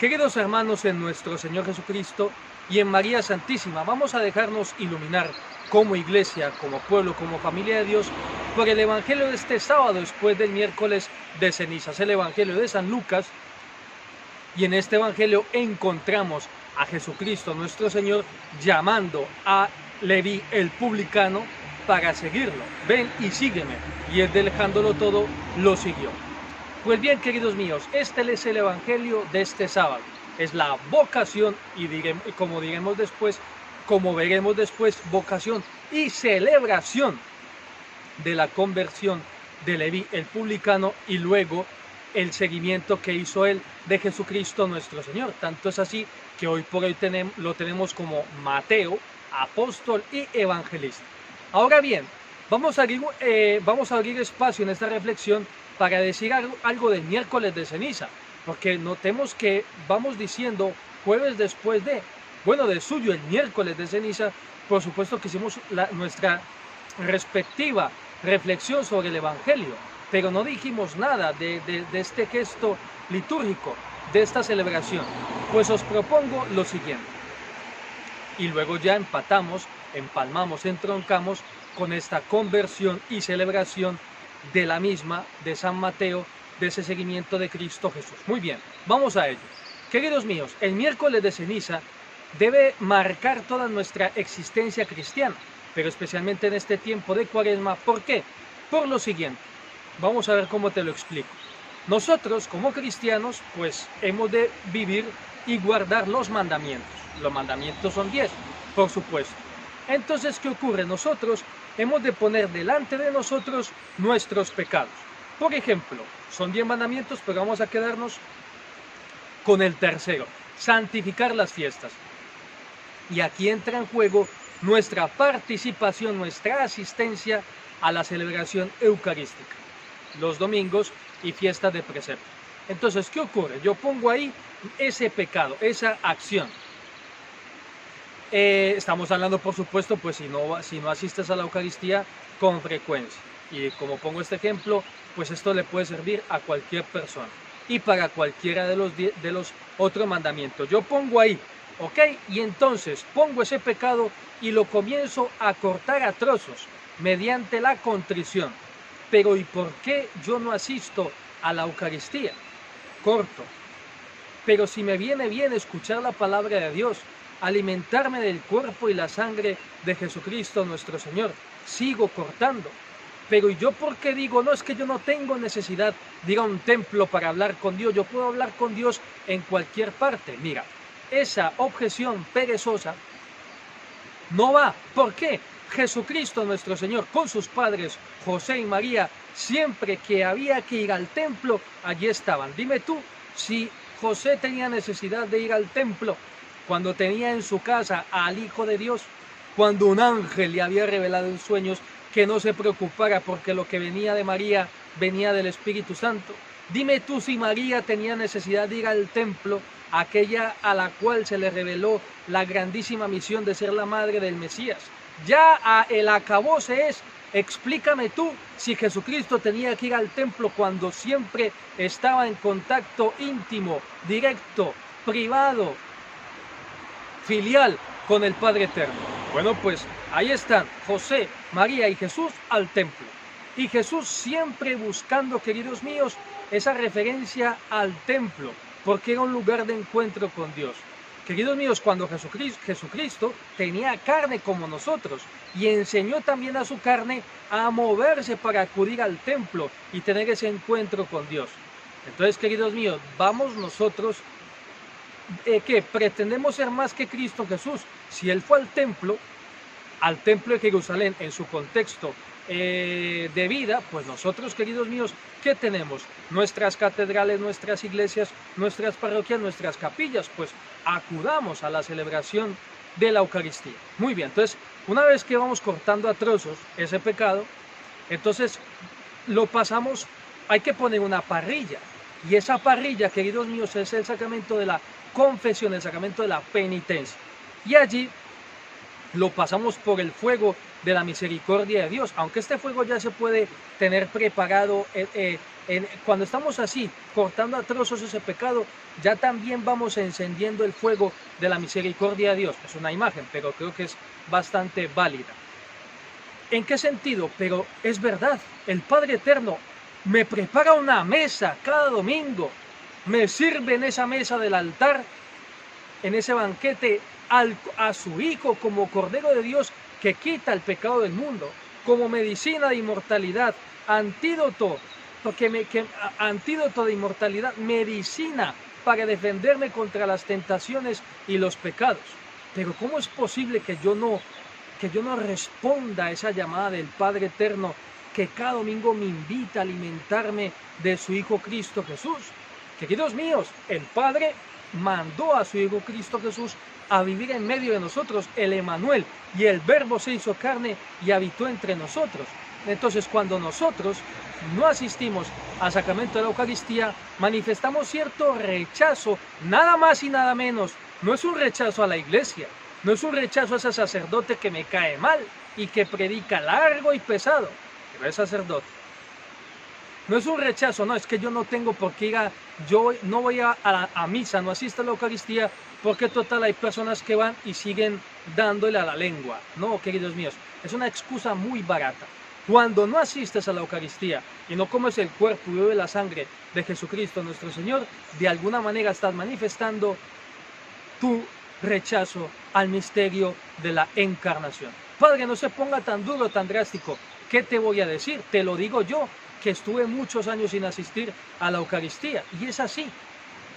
Queridos hermanos en nuestro Señor Jesucristo y en María Santísima, vamos a dejarnos iluminar como iglesia, como pueblo, como familia de Dios, por el Evangelio de este sábado después del miércoles de cenizas, el Evangelio de San Lucas. Y en este Evangelio encontramos a Jesucristo nuestro Señor llamando a Leví el publicano para seguirlo. Ven y sígueme. Y él, dejándolo todo, lo siguió. Pues bien, queridos míos, este es el Evangelio de este sábado. Es la vocación y como veremos después, vocación y celebración de la conversión de Leví el publicano y luego el seguimiento que hizo él de Jesucristo nuestro Señor. Tanto es así que hoy por hoy lo tenemos como Mateo, apóstol y evangelista. Ahora bien, vamos a abrir espacio en esta reflexión para decir algo del miércoles de ceniza, porque notemos que vamos diciendo jueves después de suyo el miércoles de ceniza. Por supuesto que hicimos nuestra respectiva reflexión sobre el Evangelio, pero no dijimos nada de este gesto litúrgico, de esta celebración. Pues os propongo lo siguiente, y luego ya empalmamos, entroncamos con esta conversión y celebración de la misma, de San Mateo, de ese seguimiento de Cristo Jesús. Muy bien, vamos a ello. Queridos míos, el miércoles de ceniza debe marcar toda nuestra existencia cristiana, pero especialmente en este tiempo de Cuaresma. ¿Por qué? Por lo siguiente. Vamos a ver cómo te lo explico. Nosotros, como cristianos, pues hemos de vivir y guardar los mandamientos. Los mandamientos son 10, por supuesto. Entonces, ¿qué ocurre? Nosotros hemos de poner delante de nosotros nuestros pecados. Por ejemplo, son 10 mandamientos, pero vamos a quedarnos con el tercero: santificar las fiestas. Y aquí entra en juego nuestra participación, nuestra asistencia a la celebración eucarística, los domingos y fiestas de precepto. Entonces, ¿qué ocurre? Yo pongo ahí ese pecado, esa acción. Estamos hablando, por supuesto, pues si no asistes a la Eucaristía con frecuencia. Y como pongo este ejemplo, pues esto le puede servir a cualquier persona. Y para cualquiera de los otros mandamientos. Yo pongo ahí, ¿ok? Y entonces pongo ese pecado y lo comienzo a cortar a trozos mediante la contrición. Pero ¿y por qué yo no asisto a la Eucaristía? Corto. Pero si me viene bien escuchar la palabra de Dios, alimentarme del cuerpo y la sangre de Jesucristo nuestro Señor, sigo cortando. Pero ¿y yo por qué digo? No, es que yo no tengo necesidad de ir a un templo para hablar con Dios. Yo puedo hablar con Dios en cualquier parte. Mira, esa objeción perezosa no va. ¿Por qué? Jesucristo nuestro Señor, con sus padres José y María, siempre que había que ir al templo, allí estaban. Dime tú, si José tenía necesidad de ir al templo cuando tenía en su casa al Hijo de Dios, cuando un ángel le había revelado en sueños que no se preocupara porque lo que venía de María venía del Espíritu Santo. Dime tú si María tenía necesidad de ir al templo, aquella a la cual se le reveló la grandísima misión de ser la madre del Mesías. Ya el acabose es, explícame tú si Jesucristo tenía que ir al templo cuando siempre estaba en contacto íntimo, directo, privado, filial con el Padre Eterno. Bueno, pues ahí están José, María y Jesús al templo. Y Jesús siempre buscando, queridos míos, esa referencia al templo, porque era un lugar de encuentro con Dios. Queridos míos, cuando Jesucristo tenía carne como nosotros y enseñó también a su carne a moverse para acudir al templo y tener ese encuentro con Dios. Entonces, queridos míos, vamos nosotros que pretendemos ser más que Cristo Jesús. Si Él fue al templo de Jerusalén en su contexto de vida, pues nosotros, queridos míos, ¿qué tenemos? Nuestras catedrales, nuestras iglesias, nuestras parroquias, nuestras capillas, pues acudamos a la celebración de la Eucaristía. Muy bien, entonces, una vez que vamos cortando a trozos ese pecado, entonces lo pasamos, hay que poner una parrilla, y esa parrilla, queridos míos, es el sacramento de la confesión, el sacramento de la penitencia, y allí lo pasamos por el fuego de la misericordia de Dios, aunque este fuego ya se puede tener preparado Cuando estamos así, cortando a trozos ese pecado, ya también vamos encendiendo el fuego de la misericordia de Dios. Es una imagen, pero creo que es bastante válida. ¿En qué sentido? Pero es verdad, el Padre Eterno me prepara una mesa cada domingo, me sirve en esa mesa del altar, en ese banquete, a su Hijo como Cordero de Dios que quita el pecado del mundo, como medicina de inmortalidad, antídoto de inmortalidad, medicina para defenderme contra las tentaciones y los pecados. Pero ¿cómo es posible que yo no responda a esa llamada del Padre Eterno que cada domingo me invita a alimentarme de su Hijo Cristo Jesús? Queridos míos, el Padre mandó a su Hijo Cristo Jesús a vivir en medio de nosotros, el Emanuel, y el Verbo se hizo carne y habitó entre nosotros. Entonces, cuando nosotros no asistimos al sacramento de la Eucaristía, manifestamos cierto rechazo, nada más y nada menos. No es un rechazo a la iglesia, no es un rechazo a ese sacerdote que me cae mal y que predica largo y pesado, pero es sacerdote. No es un rechazo, no, es que yo no tengo por qué yo no voy a misa, no asisto a la Eucaristía, porque total hay personas que van y siguen dándole a la lengua. No, queridos míos, es una excusa muy barata. Cuando no asistes a la Eucaristía y no comes el cuerpo y bebes la sangre de Jesucristo nuestro Señor, de alguna manera estás manifestando tu rechazo al misterio de la encarnación. Padre, no se ponga tan duro, tan drástico. ¿Qué te voy a decir? Te lo digo yo, que estuve muchos años sin asistir a la Eucaristía. Y es así.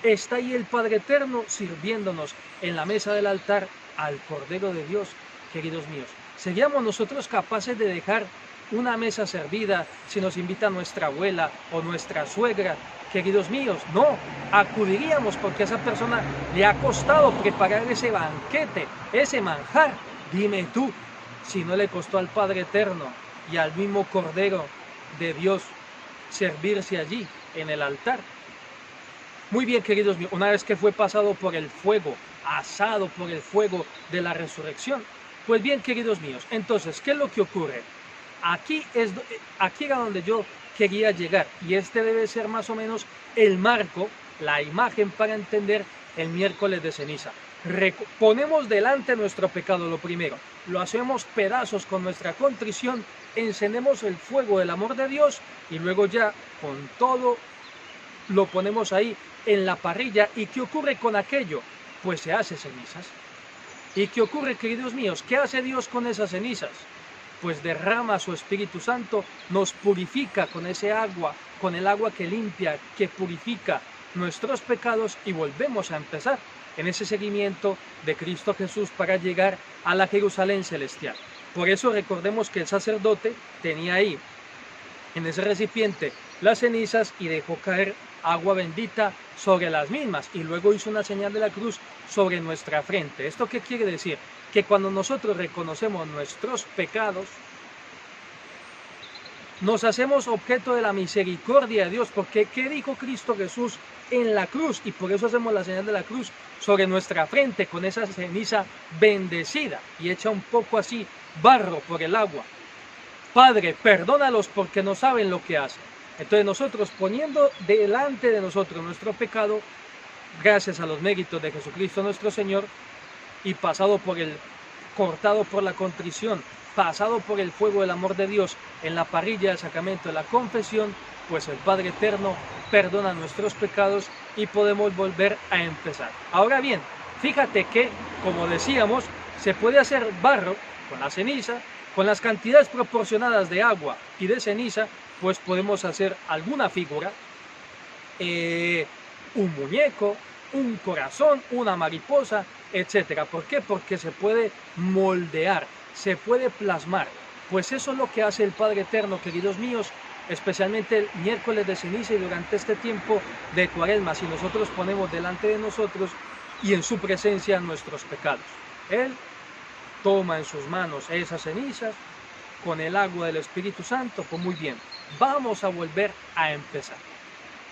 Está ahí el Padre Eterno sirviéndonos en la mesa del altar al Cordero de Dios, queridos míos. ¿Seríamos nosotros capaces de dejar una mesa servida si nos invita nuestra abuela o nuestra suegra? Queridos míos, no, acudiríamos porque a esa persona le ha costado preparar ese banquete, ese manjar. Dime tú, si no le costó al Padre Eterno y al mismo Cordero de Dios servirse allí en el altar. Muy bien, queridos míos, una vez que fue pasado por el fuego, asado por el fuego de la resurrección. Pues bien, queridos míos, entonces, ¿qué es lo que ocurre? Aquí era donde yo quería llegar, y este debe ser más o menos el marco, la imagen para entender el miércoles de ceniza. Ponemos delante nuestro pecado, lo primero, lo hacemos pedazos con nuestra contrición, encendemos el fuego del amor de Dios y luego ya con todo lo ponemos ahí en la parrilla. ¿Y qué ocurre con aquello? Pues se hace cenizas. ¿Y qué ocurre, queridos míos? ¿Qué hace Dios con esas cenizas? Pues derrama su Espíritu Santo, nos purifica con ese agua, con el agua que limpia, que purifica nuestros pecados, y volvemos a empezar en ese seguimiento de Cristo Jesús para llegar a la Jerusalén celestial. Por eso recordemos que el sacerdote tenía ahí en ese recipiente las cenizas y dejó caer agua bendita sobre las mismas, y luego hizo una señal de la cruz sobre nuestra frente. ¿Esto qué quiere decir? Que cuando nosotros reconocemos nuestros pecados, nos hacemos objeto de la misericordia de Dios, porque ¿qué dijo Cristo Jesús en la cruz? Y por eso hacemos la señal de la cruz sobre nuestra frente, con esa ceniza bendecida y hecha un poco así barro por el agua. Padre, perdónalos porque no saben lo que hacen. Entonces nosotros, poniendo delante de nosotros nuestro pecado, gracias a los méritos de Jesucristo nuestro Señor, y cortado por la contrición, pasado por el fuego del amor de Dios en la parrilla del sacramento de la confesión, pues el Padre Eterno perdona nuestros pecados y podemos volver a empezar. Ahora bien, fíjate que, como decíamos, se puede hacer barro con la ceniza, con las cantidades proporcionadas de agua y de ceniza, pues podemos hacer alguna figura, un muñeco, un corazón, una mariposa, etcétera. ¿Por qué? Porque se puede moldear, se puede plasmar. Pues eso es lo que hace el Padre Eterno, queridos míos, especialmente el miércoles de ceniza y durante este tiempo de Cuaresma, si nosotros ponemos delante de nosotros y en su presencia nuestros pecados. Él toma en sus manos esas cenizas con el agua del Espíritu Santo. Pues muy bien, vamos a volver a empezar.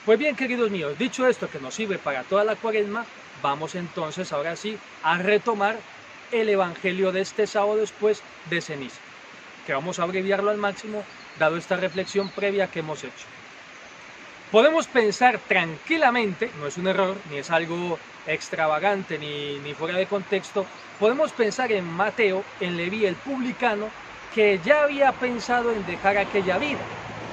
Pues bien, queridos míos, dicho esto que nos sirve para toda la Cuaresma, vamos entonces ahora sí a retomar el Evangelio de este sábado después de ceniza, que vamos a abreviarlo al máximo dado esta reflexión previa que hemos hecho. Podemos pensar tranquilamente, no es un error, ni es algo extravagante, ni fuera de contexto, podemos pensar en Mateo, en Leví el publicano, que ya había pensado en dejar aquella vida.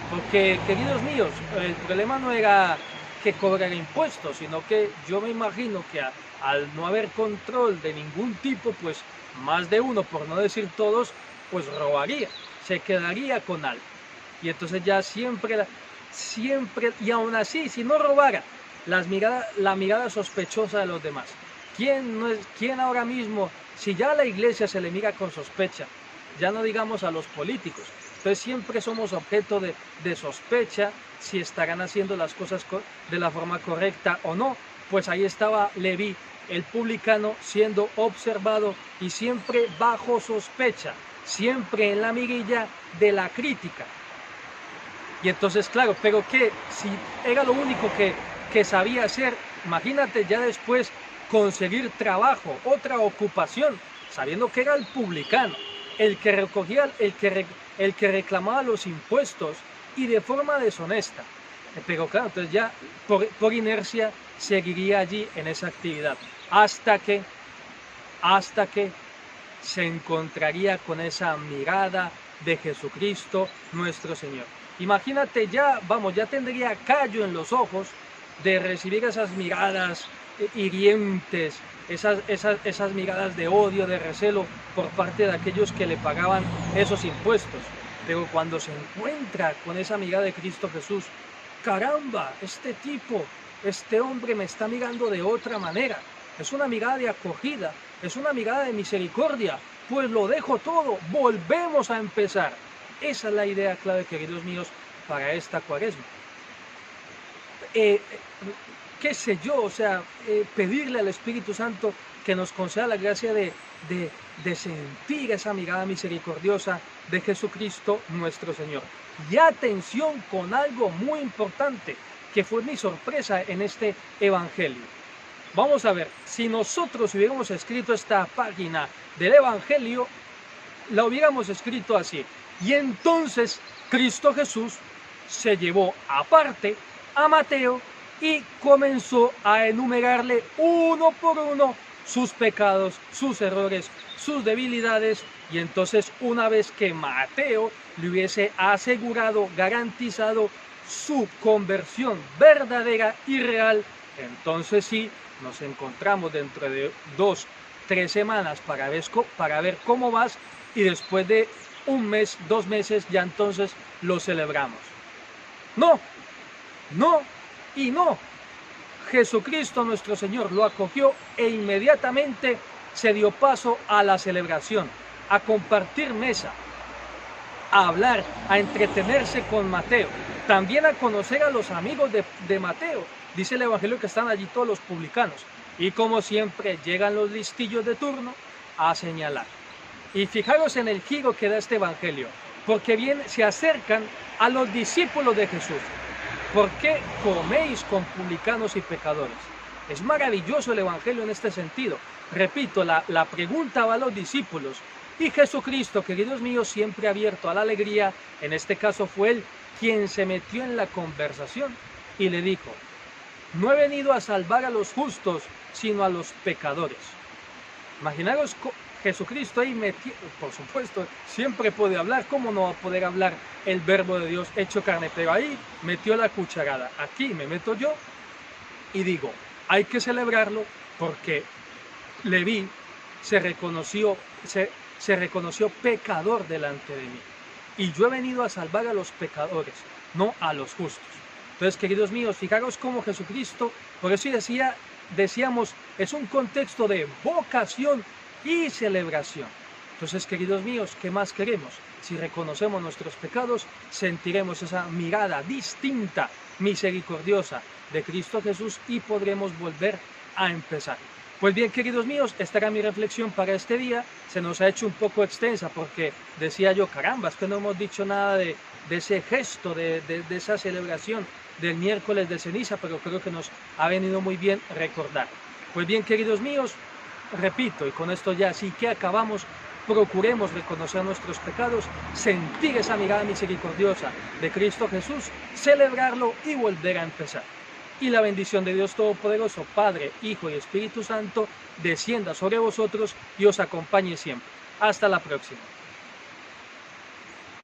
Porque, queridos míos, el problema no era que cobrara impuestos, sino que yo me imagino que al no haber control de ningún tipo, pues más de uno, por no decir todos, pues robaría, se quedaría con algo. Y entonces ya siempre, y aún así, si no robara, la mirada sospechosa de los demás. ¿Quién ahora mismo, si ya a la iglesia se le mira con sospecha, ya no digamos a los políticos? Entonces siempre somos objeto de sospecha si estarán haciendo las cosas de la forma correcta o no. Pues ahí estaba Leví, el publicano, siendo observado y siempre bajo sospecha, siempre en la mirilla de la crítica. Y entonces, claro, pero que si era lo único que sabía hacer, imagínate ya después conseguir trabajo, otra ocupación, sabiendo que era el publicano, el que recogía, el que reclamaba los impuestos y de forma deshonesta. Pero claro, entonces ya por inercia seguiría allí en esa actividad hasta que se encontraría con esa mirada de Jesucristo nuestro Señor. Imagínate ya, ya tendría callo en los ojos de recibir esas miradas hirientes, esas miradas de odio, de recelo por parte de aquellos que le pagaban esos impuestos. Pero cuando se encuentra con esa mirada de Cristo Jesús, caramba, este hombre me está mirando de otra manera. Es una mirada de acogida, es una mirada de misericordia. Pues lo dejo todo, volvemos a empezar. Esa es la idea clave, queridos míos, para esta Cuaresma. Qué sé yo, o sea, pedirle al Espíritu Santo que nos conceda la gracia de sentir esa mirada misericordiosa de Jesucristo nuestro Señor. Y atención con algo muy importante, que fue mi sorpresa en este Evangelio. Vamos a ver, si nosotros hubiéramos escrito esta página del Evangelio, la hubiéramos escrito así: y entonces Cristo Jesús se llevó aparte a Mateo y comenzó a enumerarle uno por uno sus pecados, sus errores, sus debilidades. Y entonces, una vez que Mateo le hubiese asegurado, garantizado su conversión verdadera y real, entonces sí, nos encontramos dentro de 2-3 semanas para ver cómo vas, y después de 1 mes, 2 meses, ya entonces lo celebramos. No, no y no. Jesucristo nuestro Señor lo acogió e inmediatamente se dio paso a la celebración, a compartir mesa, a hablar, a entretenerse con Mateo, también a conocer a los amigos de Mateo. Dice el Evangelio que están allí todos los publicanos, y como siempre llegan los listillos de turno a señalar. Y fijaros en el giro que da este Evangelio, porque bien se acercan a los discípulos de Jesús. ¿Por qué coméis con publicanos y pecadores? Es maravilloso el Evangelio en este sentido. Repito, la pregunta va a los discípulos, y Jesucristo, queridos míos, siempre abierto a la alegría, en este caso fue él quien se metió en la conversación y le dijo: no he venido a salvar a los justos, sino a los pecadores. Imaginaros Jesucristo ahí metido, por supuesto, siempre puede hablar. ¿Cómo no va a poder hablar el verbo de Dios hecho carne? Pero ahí metió la cucharada. Aquí me meto yo y digo, hay que celebrarlo porque Leví se reconoció pecador delante de mí. Y yo he venido a salvar a los pecadores, no a los justos. Entonces, queridos míos, fijaros cómo Jesucristo, por eso decíamos, es un contexto de vocación y celebración. Entonces, queridos míos, ¿qué más queremos? Si reconocemos nuestros pecados, sentiremos esa mirada distinta, misericordiosa de Cristo Jesús y podremos volver a empezar. Pues bien, queridos míos, esta era mi reflexión para este día. Se nos ha hecho un poco extensa porque decía yo, caramba, es que no hemos dicho nada de ese gesto, de esa celebración del miércoles de ceniza, pero creo que nos ha venido muy bien recordar. Pues bien, queridos míos, repito, y con esto ya sí que acabamos, procuremos reconocer nuestros pecados, sentir esa mirada misericordiosa de Cristo Jesús, celebrarlo y volver a empezar. Y la bendición de Dios Todopoderoso, Padre, Hijo y Espíritu Santo, descienda sobre vosotros y os acompañe siempre. Hasta la próxima.